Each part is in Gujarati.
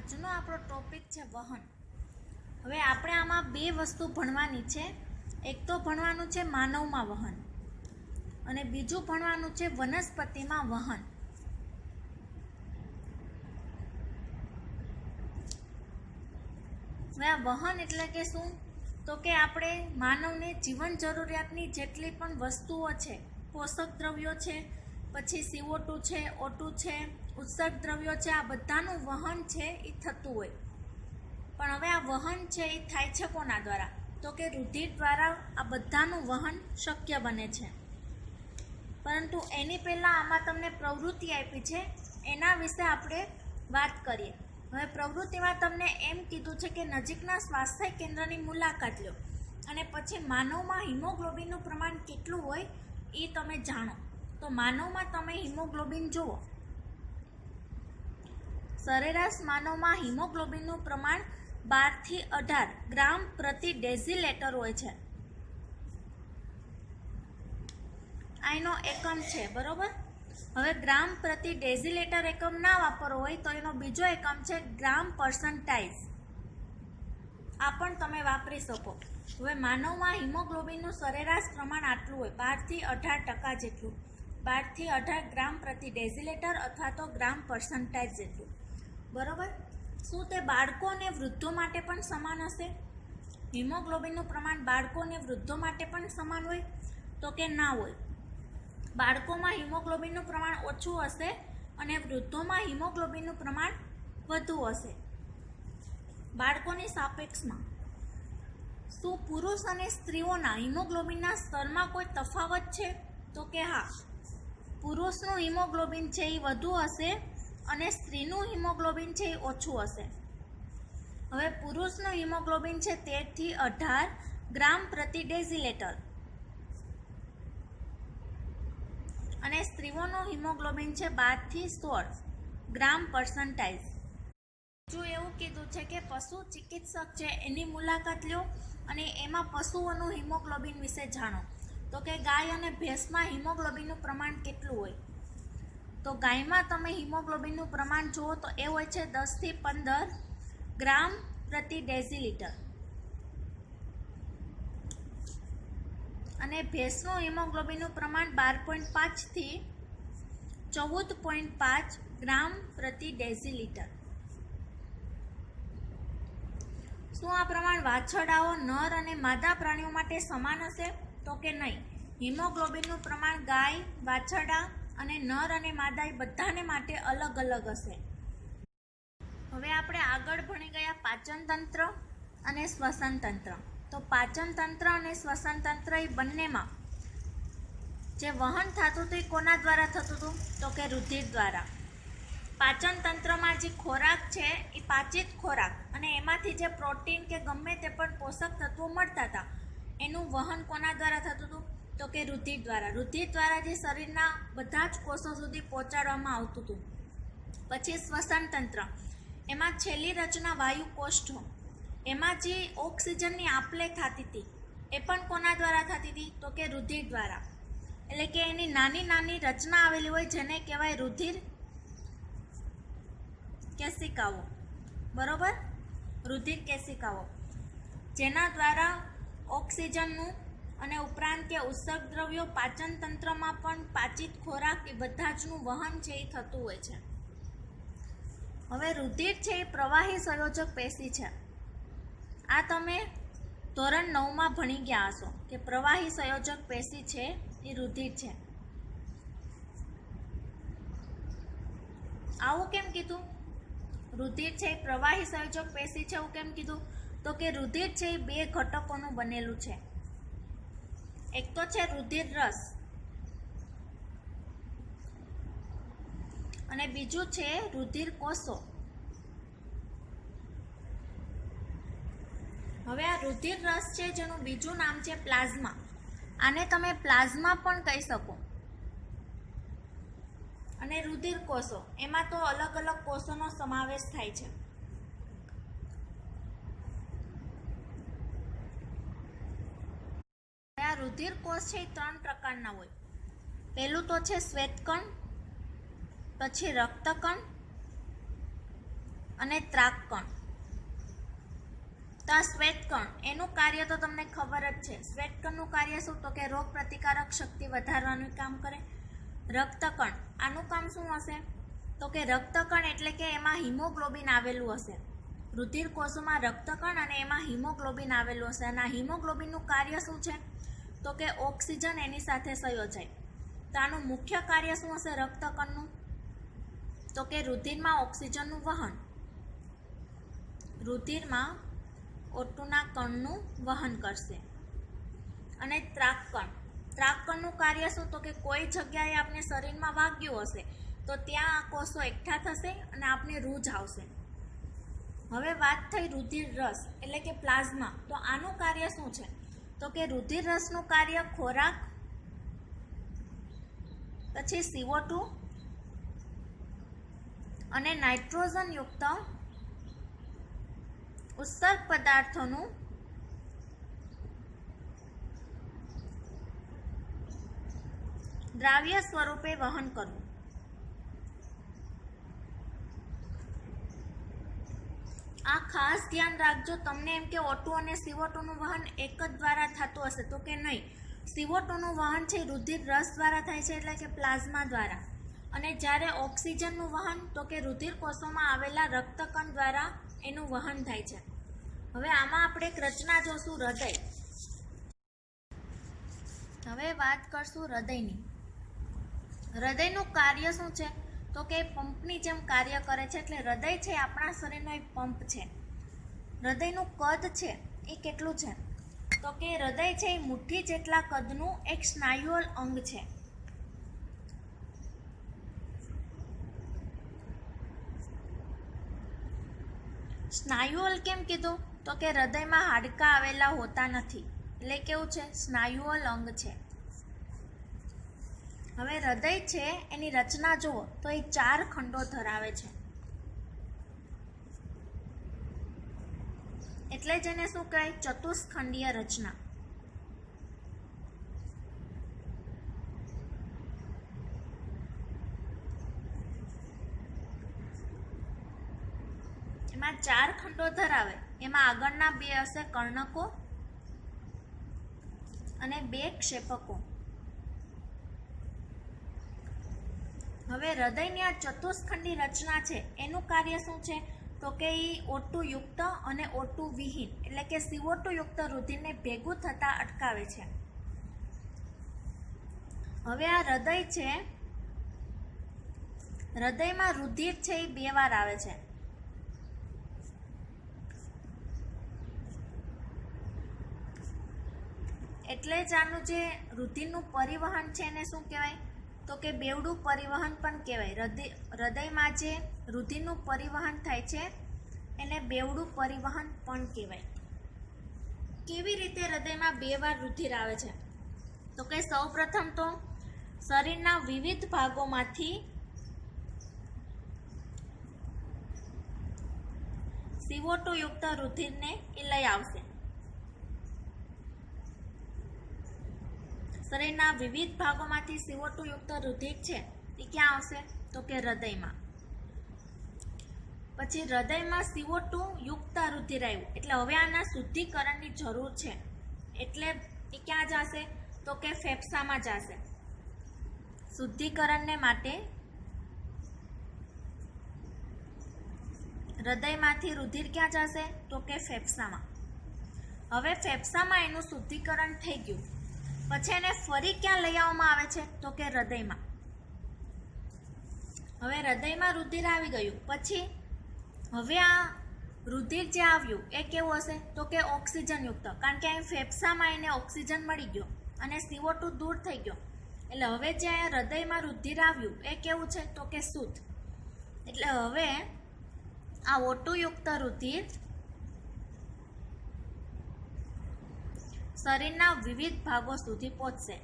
આજનો આપણો ટોપિક છે વહન। હવે આપણે આમાં બે વસ્તુ ભણવાની છે। એક તો ભણવાનું છે માનવમાં વહન અને બીજું ભણવાનું છે વનસ્પતિમાં વહન। હવે આ વહન એટલે કે શું? તો કે આપણે માનવને જીવન જરૂરિયાતની જેટલી પણ વસ્તુઓ છે, પોષક દ્રવ્યો છે, પછી CO2 છે, O2 છે, ઉત્સર્ગ દ્રવ્યો છે, આ બધાનું વહન છે એ થતું હોય। પણ હવે આ વહન છે એ થાય છે કોના દ્વારા? તો કે રુધિર દ્વારા આ બધાનું વહન શક્ય બને છે। પરંતુ એની પહેલાં આમાં તમને પ્રવૃત્તિ આપી છે, એના વિશે આપણે વાત કરીએ। હવે પ્રવૃત્તિમાં તમને એમ કીધું છે કે નજીકના સ્વાસ્થ્ય કેન્દ્રની મુલાકાત લો અને પછી માનવમાં હિમોગ્લોબિનનું પ્રમાણ કેટલું હોય એ તમે જાણો। તો માનવમાં તમે હિમોગ્લોબિન જુઓ, સરેરાશ માનવમાં હિમોગ્લોબિનનું પ્રમાણ 12 થી 18 ગ્રામ પ્રતિ ડેસીલીટર હોય છે। આ એનો એકમ છે, બરોબર। હવે ગ્રામ પ્રતિ ડેસીલીટર એકમ ના વાપરવો હોય તો એનો બીજો એકમ છે ગ્રામ પર્સન્ટાઇઝ, આ પણ તમે વાપરી શકો। હવે માનવમાં હિમોગ્લોબિનનું સરેરાશ પ્રમાણ આટલું હોય, 12 થી 18% જેટલું, 12 થી 18 ગ્રામ પ્રતિ ડેસીલીટર અથવા તો ગ્રામ પર્સન્ટાઇઝ જેટલું, બરોબર। શું તે બાળકો અને વૃદ્ધો માટે પણ સમાન હશે? હિમોગ્લોબિનનું પ્રમાણ બાળકો અને વૃદ્ધો માટે પણ સમાન હોય? તો કે ના હોય। બાળકોમાં હિમોગ્લોબિનનું પ્રમાણ ઓછું હશે અને વૃદ્ધોમાં હિમોગ્લોબિનનું પ્રમાણ વધુ હશે। બાળકોની સાપેક્ષમાં શું પુરુષ અને સ્ત્રીઓના હિમોગ્લોબિનના સ્તરમાં કોઈ તફાવત છે? તો કે હા, પુરુષનું હિમોગ્લોબિન છે એ વધુ હશે અને સ્ત્રીનું હિમોગ્લોબિન છે એ ઓછું હશે। હવે પુરુષનું હિમોગ્લોબિન છે 13 થી 18 ગ્રામ પ્રતિ ડેસીલીટર અને સ્ત્રીઓનું હિમોગ્લોબિન છે 12 થી 16 ગ્રામ પર્સન્ટાઇઝ। જો એવું કીધું છે કે પશુ ચિકિત્સક છે એની મુલાકાત લો અને એમાં પશુઓનું હિમોગ્લોબિન વિશે જાણો। તો કે ગાય અને ભેંસમાં હિમોગ્લોબિનનું પ્રમાણ કેટલું હોય? તો ગાયમાં તમે હિમોગ્લોબિનનું પ્રમાણ જુઓ તો એ હોય છે 10 થી 15 ગ્રામ પ્રતિ ડેસીલીટર અને ભેંસનું હિમોગ્લોબિનનું પ્રમાણ 12.5 થી 14.5 ગ્રામ પ્રતિ ડેસીલીટર। શું આ પ્રમાણ વાછરડાઓ, નર અને માદા પ્રાણીઓ માટે સમાન હશે? તો કે નહીં। હિમોગ્લોબિનનું પ્રમાણ ગાય, વાછરડા અને નર અને માદા એ બધાને માટે અલગ અલગ હશે। હવે આપણે આગળ ભણી ગયા પાચન તંત્ર અને શ્વસન તંત્ર। તો પાચન તંત્ર અને શ્વસન તંત્ર એ બંનેમાં જે વહન થતું હતું એ કોના દ્વારા થતું હતું? તો કે રુધિર દ્વારા। પાચન તંત્રમાં જે ખોરાક છે એ પાચિત ખોરાક અને એમાંથી જે પ્રોટીન કે ગમે તે પણ પોષક તત્વો મળતા હતા એનું વહન કોના દ્વારા થતું હતું? તો કે રુધિર દ્વારા। રુધિર દ્વારા જે શરીરના બધા જ કોષો સુધી પહોંચાડવામાં આવતું હતું। પછી શ્વસન તંત્ર, એમાં છેલ્લી રચના વાયુ કોષ્ઠો, એમાં જે ઓક્સિજનની આપ-લે થતી હતી એ પણ કોના દ્વારા થતી હતી? તો કે રુધિર દ્વારા। એટલે કે એની નાની નાની રચના આવેલી હોય જેને કહેવાય રુધિર કેશિકાઓ, બરોબર, રુધિર કેશિકાઓ, જેના દ્વારા ઓક્સિજનનું અને ઉપરાંત કે ઉત્સર્ગ દ્રવ્યો પાચન તંત્રમાં પણ પાચિત ખોરાક એ બધા જનું વહન છે એ થતું હોય છે। હવે રુધિર છે એ પ્રવાહી સંયોજક પેશી છે। આ તમે ધોરણ 9માં ભણી ગયા હશો કે પ્રવાહી સંયોજક પેશી છે એ રુધિર છે। આવું કેમ કીધું? રુધિર છે એ પ્રવાહી સંયોજક પેશી છે એવું કેમ કીધું? તો કે રુધિર છે એ બે ઘટકોનું બનેલું છે। એક તો છે રુધિર રસ અને બીજું છે રુધિર કોષો। હવે આ રુધિર રસ છે જેનું બીજું નામ છે પ્લાઝમા, આને તમે પ્લાઝમા પણ કહી શકો। અને રુધિર કોષો, એમાં તો અલગ અલગ કોષોનો સમાવેશ થાય છે। આ રુધિર કોષ છે એ 3 પ્રકારના હોય। પહેલું તો છે શ્વેતકણ, પછી રક્તકણ અને ત્રાકકણ. તો આ શ્વેતકણ એનું કાર્ય તો તમને ખબર જ છે. શ્વેતકણનું કાર્ય શું? તો કે રોગ પ્રતિકારક શક્તિ વધારવાનું કામ કરે. રક્તકણ, આનું કામ શું હશે? તો કે રક્તકણ એટલે કે એમાં હિમોગ્લોબિન આવેલું હશે. રુધિર કોષોમાં રક્તકણ અને એમાં હિમોગ્લોબિન આવેલું હશે. અને આ હિમોગ્લોબિનનું કાર્ય શું છે? તો કે ઓક્સિજન એની સાથે સંયોજાય. તો આનું મુખ્ય કાર્ય શું હશે રક્તકણનું? તો કે રુધિરમાં ઓક્સિજનનું વહન, રુધિરમાં O2ના કણનું વહન કરશે. અને ત્રાકકણ, ત્રાકકણનું કાર્ય શું? તો કે કોઈ જગ્યાએ આપણે શરીરમાં વાગ્યું હશે તો ત્યાં આ કોષો એકઠા થશે અને આપણે રૂજ આવશે. હવે વાત થઈ રુધિર રસ એટલે કે પ્લાઝમા. તો આનું કાર્ય શું છે? તો કે રુધિર રસનું કાર્ય ખોરાક, પછી CO2 અને નાઇટ્રોજન યુક્ત ઉત્સર્ગ પદાર્થોનું દ્રાવ્ય સ્વરૂપે વહન કરવું. આ ખાસ ધ્યાન રાખજો. તમને એમ કે O2 અને CO2 નું વહન એક જ દ્વારા થતું હશે તો કે નહીં. CO2 નું વહન છે રુધિર રસ દ્વારા થાય છે એટલે કે પ્લાઝમા દ્વારા. અને જ્યારે ઓક્સિજનનું વહન તો કે રુધિર કોષોમાં આવેલા રક્તકણ દ્વારા એનું વહન થાય છે. હવે આમાં આપણે એક રચના જોશું હૃદય. હવે વાત કરશું હૃદયની. હૃદયનું કાર્ય શું છે? તો કે પંપની જેમ કાર્ય કરે છે. એટલે હૃદય છે આપણા શરીરનો એક પંપ છે. હૃદયનું કદ છે એ કેટલું છે? તો કે હૃદય છે એ મુઠ્ઠી જેટલા કદનું એક સ્નાયુઅલ અંગ છે. સ્નાયુઅલ કેમ કીધું? તો કે હૃદયમાં હાડકાં આવેલા હોતા નથી એટલે કેવું છે? સ્નાયુઅલ અંગ છે. હવે હૃદય છે એની રચના જુઓ તો એ 4 ખંડો ધરાવે છે. એટલે જ એને શું કહેવાય? ચતુષ્ખંડીય રચના. એમાં 4 ખંડો ધરાવે. એમાં આગળના 2 હશે કર્ણકો અને 2 ક્ષેપકો. હવે હૃદયની આ ચતુષ્ખંડી રચના છે એનું કાર્ય શું છે? તો કે એ O2 યુક્ત અને O2 વિહીન એટલે કે CO2 યુક્ત રુધિરને ભેગું થતાં અટકાવે છે. હવે આ હૃદય છે, હૃદયમાં રુધિર છે એ 2 વાર આવે છે. એટલે જ આનું જે રુધિરનું પરિવહન છે એને શું કહેવાય? તો કે બેવડું પરિવહન પણ કહેવાય. હૃદયમાં જે રુધિરનું પરિવહન થાય છે એને બેવડું પરિવહન પણ કહેવાય. કેવી રીતે હૃદયમાં 2 વાર રુધિર આવે છે? તો કે સૌપ્રથમ તો શરીરના વિવિધ ભાગોમાંથી CO2 યુક્ત રુધિરને એ લઈ આવશે. શરીરના વિવિધ ભાગોમાંથી CO2 યુક્ત રુધિર છે એ ક્યાં આવશે? તો કે હૃદયમાં. પછી હૃદયમાં CO2 યુક્ત રુધિર આવ્યું એટલે હવે આના શુદ્ધિકરણની જરૂર છે. એટલે એ ક્યાં જશે? તો કે ફેફસામાં જશે. શુદ્ધિકરણને માટે હૃદયમાંથી રુધિર ક્યાં જશે? તો કે ફેફસામાં. હવે ફેફસામાં એનું શુદ્ધિકરણ થઈ ગયું પછી એને ફરી ક્યાં લઈ આવવામાં આવે છે? તો કે હૃદયમાં. હવે હૃદયમાં રુધિર આવી ગયું પછી હવે આ રુધિર જે આવ્યું એ કેવું હશે? તો કે ઓક્સિજન યુક્ત. કારણ કે અહીં ફેફસામાં એને ઓક્સિજન મળી ગયો અને CO2 દૂર થઈ ગયો. એટલે હવે જે હૃદયમાં રુધિર આવ્યું એ કેવું છે? તો કે શુદ્ધ. એટલે હવે આ O2 યુક્ત રુધિર શરીરના વિવિધ ભાગો સુધી પહોંચશે.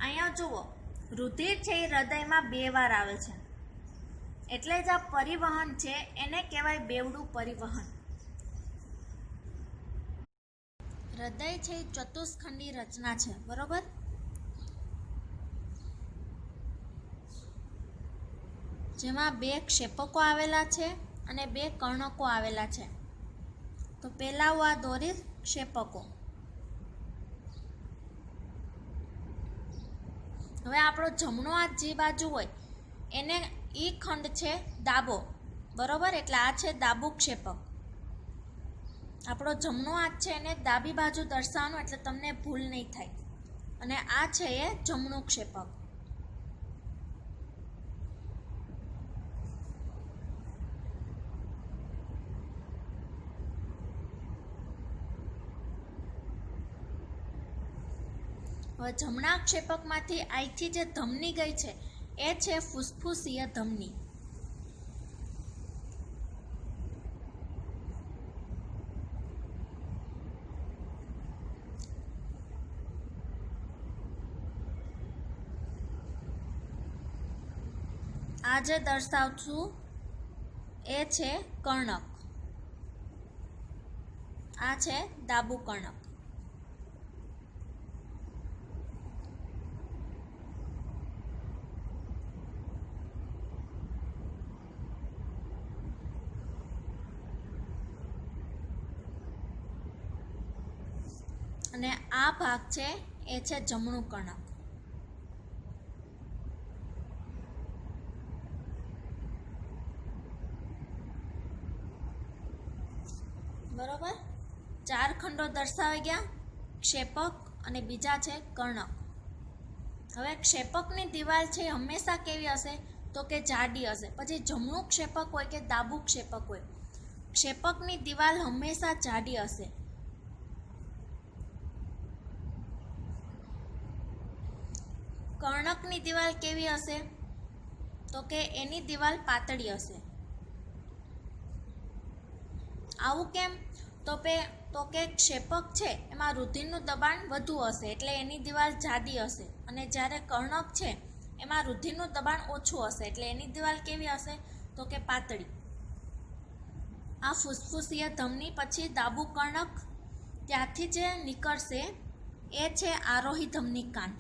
અહીંયા જુઓ રુધિર છે એ હૃદયમાં 2 વાર આવે છે એટલે જ આ પરિવહન છે એને કહેવાય બેવડું પરિવહન. હૃદય છે એ ચતુષ્ખંડી રચના છે, બરોબર? જેમાં 2 ક્ષેપકો આવેલા છે અને 2 કર્ણકો આવેલા છે. તો પહેલા હું આ દોરીશ ક્ષેપકો. હવે આપણો જમણો હાથ જે બાજુ હોય એને ઈ ખંડ છે ડાબો, બરોબર? એટલે આ છે ડાબું ક્ષેપક. આપણો જમણો હાથ છે એને ડાબી બાજુ દર્શાવવાનું એટલે તમને ભૂલ નહીં થાય. અને આ છે એ જમણું ક્ષેપક. હવે જમણા ક્ષેપકમાંથી અહીંથી જે ધમની ગઈ છે એ છે ફુસ્ફુસીય ધમની. આ જે દર્શાવું છું એ છે કર્ણક. આ છે ડાબું કર્ણક. અને આ ભાગ છે એ છે જમણું કર્ણક. બરોબર? 4 ખંડો દર્શાવી ગયા, ક્ષેપક અને બીજા છે કર્ણક. હવે ક્ષેપકની દિવાલ છે હંમેશા કેવી હશે? તો કે જાડી હશે. પછી જમણું ક્ષેપક હોય કે ડાબું ક્ષેપક હોય, ક્ષેપકની દિવાલ હંમેશા જાડી હશે. કર્ણકની દિવાલ કેવી હશે? તો કે એની દિવાલ પાતળી હશે. આવું કેમ? તો કે ક્ષેપક છે એમાં રુધિરનું દબાણ વધુ હશે એટલે એની દિવાલ જાડી હશે. અને જ્યારે કર્ણક છે એમાં રુધિરનું દબાણ ઓછું હશે એટલે એની દિવાલ કેવી હશે? તો કે પાતળી. આ ફુસ્ફુસીય ધમની પછી ડાબું કર્ણક, ત્યાંથી જે નીકળશે એ છે આરોહી ધમની કાંડ.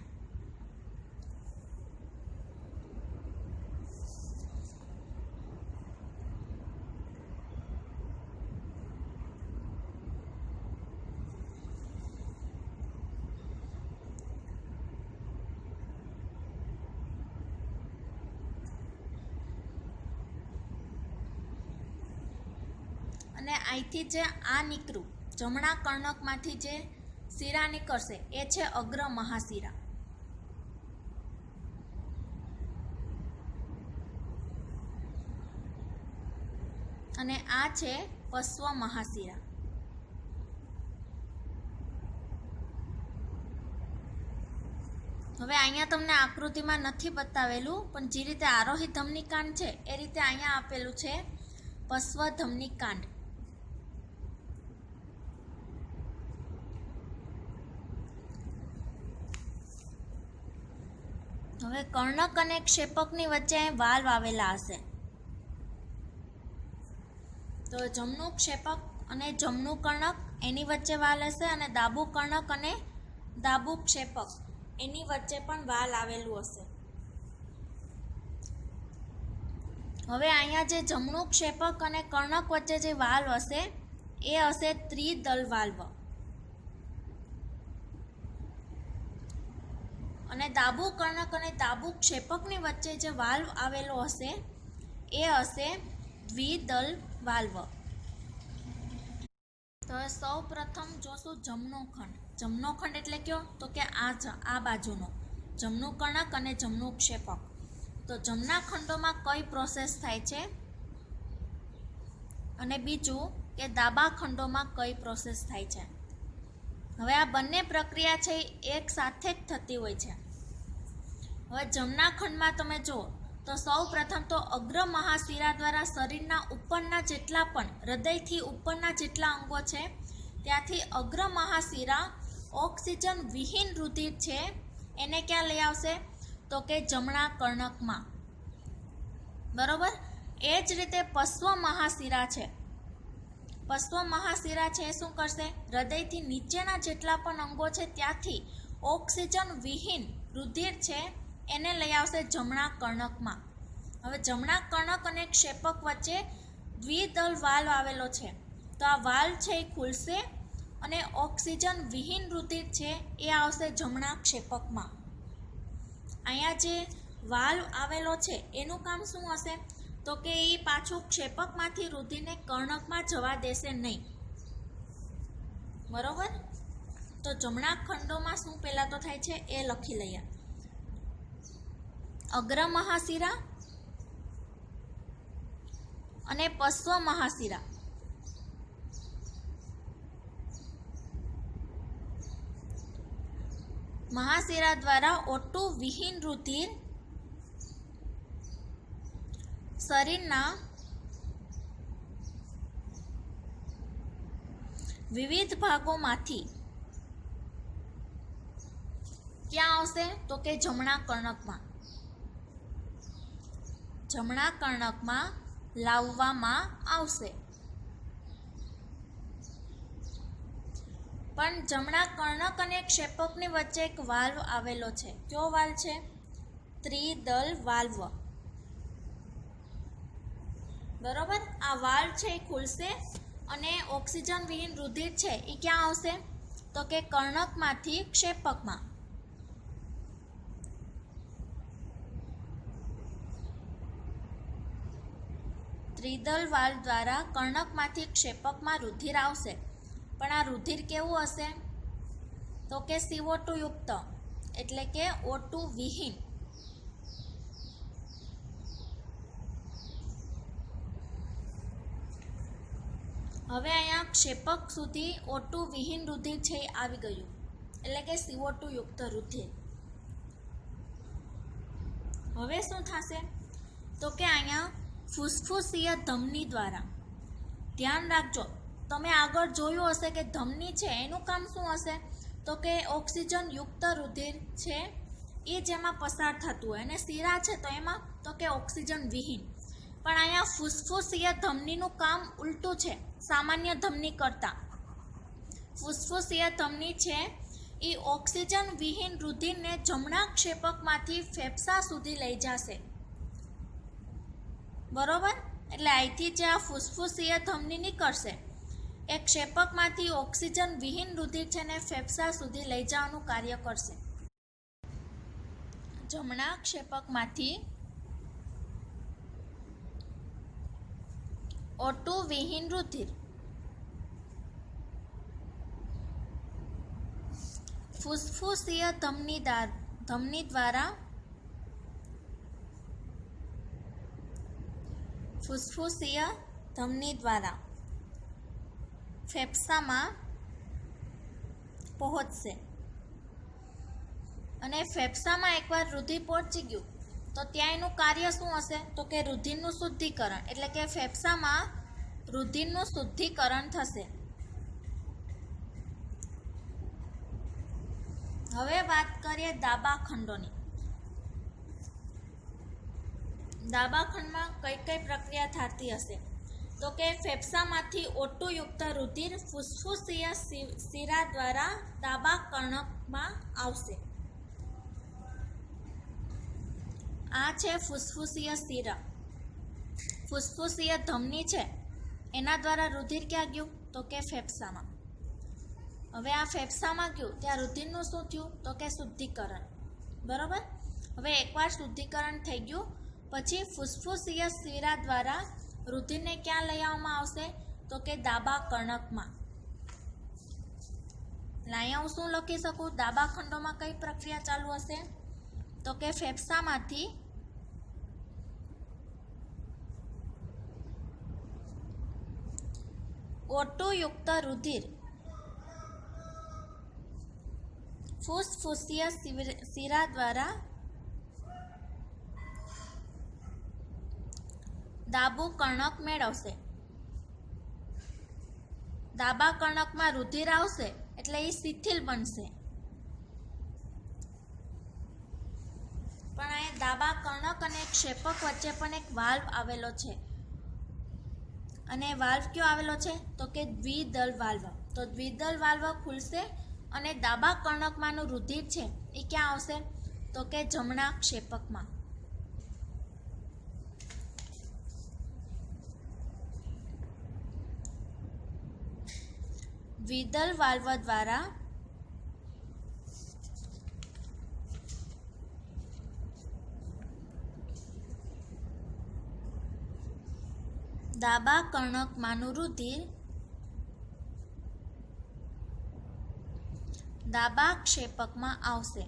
અને અહીંથી જે આ નીકળ્યું જમણા કર્ણકમાંથી જે શિરા નીકળશે એ છે અગ્ર મહાશિરા. અને આ છે પશ્વ મહાશિરા. હવે અહીંયા તમને આકૃતિમાં નથી બતાવેલું પણ જે રીતે આરોહી ધમની કાંડ છે એ રીતે અહીંયા આપેલું છે પશ્વ ધમની કાંડ. હવે કર્ણક અને ક્ષેપકની વચ્ચે વાલ્વ આવેલા હશે. તો જમણું ક્ષેપક અને જમણું કર્ણક એની વચ્ચે વાલ હશે અને ડાબું કર્ણક અને ડાબું ક્ષેપક એની વચ્ચે પણ વાલ આવેલું હશે. હવે અહીંયા જે જમણું ક્ષેપક અને કર્ણક વચ્ચે જે વાલ્વ હશે એ હશે ત્રિદલ વાલ્વ. અને ડાબું કર્ણક અને ડાબું ક્ષેપકની વચ્ચે જે વાલ્વ આવેલો હશે એ હશે દ્વિદલ વાલ્વ. તો સૌ પ્રથમ જોશું જમણો ખંડ. જમણો ખંડ એટલે કયો? તો કે આ બાજુનો જમણું કર્ણક અને જમણું ક્ષેપક. તો જમણા ખંડોમાં કઈ પ્રોસેસ થાય છે અને બીજું કે ડાબા ખંડોમાં કઈ પ્રોસેસ થાય છે. હવે આ બંને પ્રક્રિયા છે એક સાથે જ થતી હોય છે. હવે જમણા ખંડમાં તમે જુઓ તો સૌ પ્રથમ તો અગ્ર મહાશિરા દ્વારા શરીરના ઉપરના જેટલા પણ હૃદયથી ઉપરના જેટલા અંગો છે ત્યાંથી અગ્ર મહાશિરા ઓક્સિજન વિહીન રુધિર છે એને ક્યાં લઈ આવશે? તો કે જમણા કર્ણકમાં. બરોબર? એ જ રીતે પશ્વ મહાશિરા છે. પશ્વ મહાશિરા છે એ શું કરશે? હૃદયથી નીચેના જેટલા પણ અંગો છે ત્યાંથી ઓક્સિજન વિહીન રુધિર છે એને લઈ આવશે જમણા કર્ણકમાં. હવે જમણા કર્ણક અને ક્ષેપક વચ્ચે દ્વિદલ વાલ્વ આવેલો છે, તો આ વાલ્વ છે એ ખુલશે અને ઓક્સિજન વિહીન રુધિર છે એ આવશે જમણા ક્ષેપકમાં. અહીંયા જે વાલ્વ આવેલો છે એનું કામ શું હશે, તો કે એ પાછું ક્ષેપકમાંથી રુધિરને કર્ણકમાં જવા દેશે નહીં. બરોબર. તો જમણા ખંડોમાં શું પહેલાં તો થાય છે એ લખી લઈએ. અગ્ર મહાશિરા અને પશ્વ મહાશિરા. મહાશિરા દ્વારા O2 વિહીન રુધિર શરીરના વિવિધ ભાગોમાંથી ક્યાં આવશે, તો કે જમણા કર્ણકમાં. જમણા કર્ણકમાં લાવવામાં આવશે. પણ જમણા કર્ણક અને ક્ષેપકની વચ્ચે એક વાલ્વ આવેલો છે. કયો વાલ્વ છે? ત્રિદલ વાલ્વ. બરોબર. આ વાલ્વ છે એ ખુલશે અને ઓક્સિજન વિહીન રુધિર છે એ ક્યાં આવશે, તો કે કર્ણકમાંથી ક્ષેપકમાં. ત્રિદલ વાલ્વ દ્વારા કર્ણકમાંથી ક્ષેપકમાં રુધિર આવશે. પણ આ રુધિર કેવું હશે, તો કે CO2 યુક્ત, એટલે કે O2 વિહીન. હવે અહીંયા ક્ષેપક સુધી O2 વિહીન રુધિર છે એ આવી ગયું, એટલે કે CO2 યુક્ત રુધિર. હવે શું થશે, તો કે અહીંયા ફુસ્ફુસીય ધમની દ્વારા, ધ્યાન રાખજો, તમે આગળ જોયું હશે કે ધમની છે એનું કામ શું હશે, તો કે ઓક્સિજન યુક્ત રુધિર છે એ જેમાં પસાર થતું હોય, અને શિરા છે તો એમાં તો કે ઓક્સિજન વિહીન. પણ અહીંયા ફુસ્ફુસીય ધમનીનું કામ ઉલટું છે સામાન્ય ધમની કરતાં. ફુસ્ફુસીય ધમની છે એ ઓક્સિજન વિહીન રુધિરને જમણા ક્ષેપકમાંથી ફેફસા સુધી લઈ જશે. બરોબર. એટલે અહીંથી જે આ ફુસ્ફુસીય ધમની નીકળશે એ ક્ષેપકમાંથી ઓક્સિજન વિહીન રુધિર છે ને ફેફસા સુધી લઈ જવાનું કાર્ય કરશે. જમણા ક્ષેપકમાંથી O2 વિહીન રુધિર ફુસ્ફુસીય ધમની દ્વારા ફેફસામાં પહોંચશે. અને ફેફસામાં એકવાર રુધિર પહોંચી ગયું તો ત્યાં એનું કાર્ય શું હશે, તો કે રુધિરનું શુદ્ધિકરણ, એટલે કે ફેફસામાં રુધિરનું શુદ્ધિકરણ થશે. હવે વાત કરીએ ડાબા ખંડોની. ડાબા ખંડમાં કઈ કઈ પ્રક્રિયા થતી હશે, તો કે ફેફસામાંથી O2 યુક્ત રુધિર ફુસ્ફુસીય શિરા દ્વારા ડાબા કર્ણકમાં આવશે. આ છે ફુસ્ફુસીય શિરા. ફુસ્ફુસીય ધમની છે એના દ્વારા રુધિર ક્યાં ગયું, તો કે ફેફસામાં. હવે આ ફેફસામાં ગયું ત્યાં રુધિરનું શું થયું, તો કે શુદ્ધિકરણ. બરોબર. હવે એકવાર શુદ્ધિકરણ થઈ ગયું પછી ફુસ્ફુસીય શિરા દ્વારા રુધિરને ક્યાં લઈ આવવામાં આવશે, તો કે ડાબા કર્ણકમાં. અહીંયા હું શું લખી શકું, ડાબા ખંડોમાં કઈ પ્રક્રિયા ચાલુ હશે, તો કે ફેફસામાંથી O2 યુક્ત રુધિર ફુસ્ફુસીય શિરા દ્વારા ડાબું કર્ણક મેળવશે. ડાબા કર્ણકમાં રુધિર આવશે એટલે એ શિથિલ બનશે. પણ અહીંયા ડાબા કર્ણક અને ક્ષેપક વચ્ચે પણ એક વાલ્વ આવેલો છે, અને વાલ્વ કયો આવેલો છે, તો કે દ્વિદલ વાલ્વ. તો દ્વિદલ વાલ્વ ખુલશે અને ડાબા કર્ણકમાંનું રુધિર છે એ ક્યાં આવશે, તો કે જમણા ક્ષેપકમાં. વિદલ વાલ્વ દ્વારા ડાબા કર્ણકમાંનું રુધિર ડાબા ક્ષેપકમાં આવશે.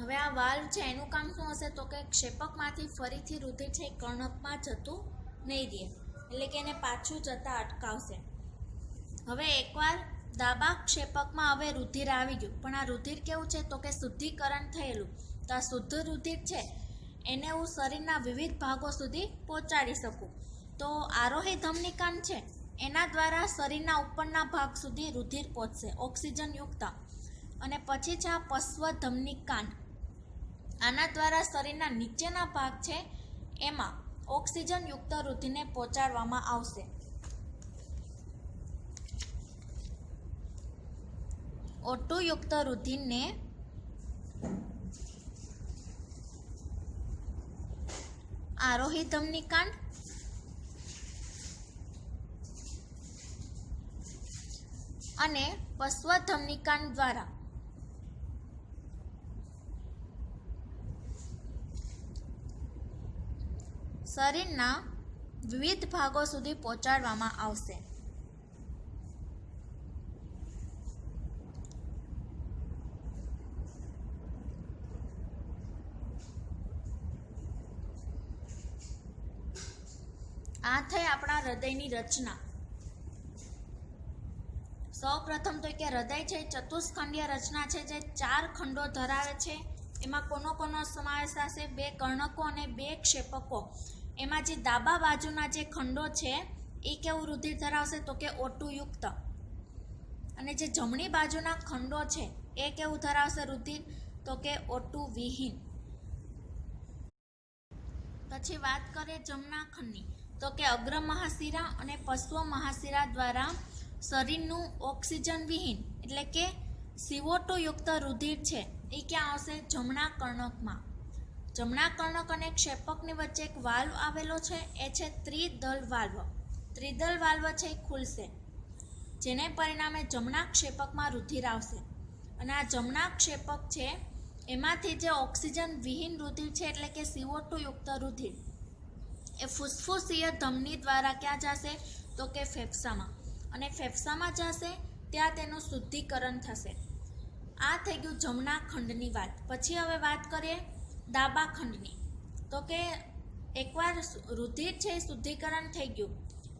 હવે આ વાલ્વ છે એનું કામ શું હશે તો કે ક્ષેપકમાંથી ફરીથી રુધિર છે એ કર્ણકમાં જતું નહીં રહે, એટલે કે એને પાછું જતા અટકાવશે. હવે એકવાર ડાબા ક્ષેપકમાં હવે રુધિર આવી ગયું, પણ આ રુધિર કેવું છે તો કે શુદ્ધિકરણ થયેલું. તો આ શુદ્ધ રુધિર છે એને હું શરીરના વિવિધ ભાગો સુધી પહોંચાડી શકું. તો આરોહી ધમનિકાંડ છે એના દ્વારા શરીરના ઉપરના ભાગ સુધી રુધિર પહોંચશે ઓક્સિજન યુક્ત. અને પછી છે આ પશ્વ ધમનિકાંડ, આના દ્વારા શરીરના નીચેના ભાગ છે એમાં ઓક્સિજન યુક્ત રુધિરને પહોંચાડવામાં આવશે. O2 યુક્ત રુધિરને આરોહી ધમનિકાંડ અને પશ્વ ધમનિકાંડ દ્વારા શરીરના વિવિધ ભાગો સુધી પહોંચાડવામાં આવશે. આ થઈ આપણા હૃદયની રચના. સૌ પ્રથમ તો કે હૃદય છે ચતુષ્ખંડીય રચના છે, જે 4 ખંડો ધરાવે છે. એમાં કોનો સમાવેશ થશે? 2 કર્ણકો અને 2 ક્ષેપકો. એમાં જે ડાબા બાજુના જે ખંડો છે એ કેવું રુધિર ધરાવશે તો કે O2 યુક્ત, અને જે જમણી બાજુના ખંડો છે એ કેવું ધરાવશે રુધિર તો કે O2 વિહીન. પછી વાત કરીએ જમણા ખંડની, તો કે અગ્ર મહાશિરા અને પશ્વ મહાશિરા દ્વારા શરીરનું ઓક્સિજન વિહીન એટલે કે CO2 યુક્ત રુધિર છે એ ક્યાં આવશે? જમણા કર્ણકમાં. જમણા કર્ણક અને ક્ષેપકની વચ્ચે એક વાલ્વ આવેલો છે, એ છે ત્રિદલ વાલ્વ. ત્રિદલ વાલ્વ છે એ ખુલશે, જેને પરિણામે જમણા ક્ષેપકમાં રુધિર આવશે. અને આ જમણા ક્ષેપક છે એમાંથી જે ઓક્સિજન વિહીન રુધિર છે એટલે કે CO2 યુક્ત રુધિર એ ફુસ્ફુસીય ધમની દ્વારા ક્યાં જશે તો કે ફેફસામાં, અને ફેફસામાં જશે ત્યાં તેનું શુદ્ધિકરણ થશે. આ થઈ ગયું જમણા ખંડની વાત. પછી હવે વાત કરીએ ડાબા ખંડની, તો કે એકવાર રુધિર છે શુદ્ધિકરણ થઈ ગયું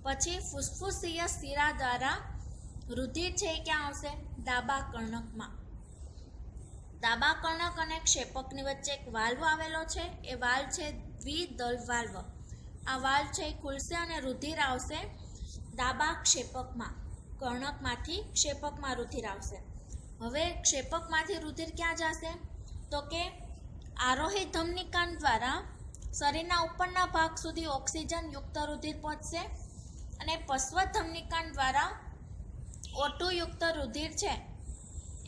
પછી ફુસ્ફુસીય શિરા દ્વારા રુધિર છે એ ક્યાં આવશે? ડાબા કર્ણકમાં. ડાબા કર્ણક અને ક્ષેપકની વચ્ચે એક વાલ્વ આવેલો છે, એ વાલ્વ છે દ્વિદલ વાલ્વ. આ વાલ્વ છે એ ખુલશે અને રુધિર આવશે ડાબા ક્ષેપકમાં. કર્ણકમાંથી ક્ષેપકમાં રુધિર આવશે. હવે ક્ષેપકમાંથી રુધિર ક્યાં જશે તો કે આરોહી ધમનિકાંડ દ્વારા શરીરના ઉપરના ભાગ સુધી ઓક્સિજન યુક્ત રુધિર પહોંચશે, અને પશ્વ ધમનિકાંડ દ્વારા O2 યુક્ત રુધિર છે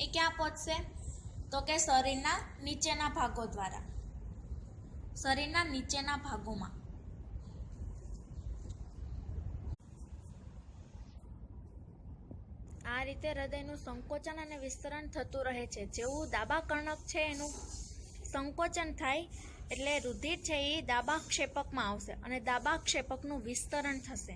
એ ક્યાં પહોંચશે તો કે શરીરના નીચેના ભાગો દ્વારા, શરીરના નીચેના ભાગોમાં. આ રીતે હૃદયનું સંકોચન અને વિસ્તરણ થતું રહે છે. જેવું ડાબા કર્ણક છે એનું સંકોચન થાય એટલે રુધિર છે એ ડાબા ક્ષેપકમાં આવશે અને ડાબા ક્ષેપકનું વિસ્તરણ થશે.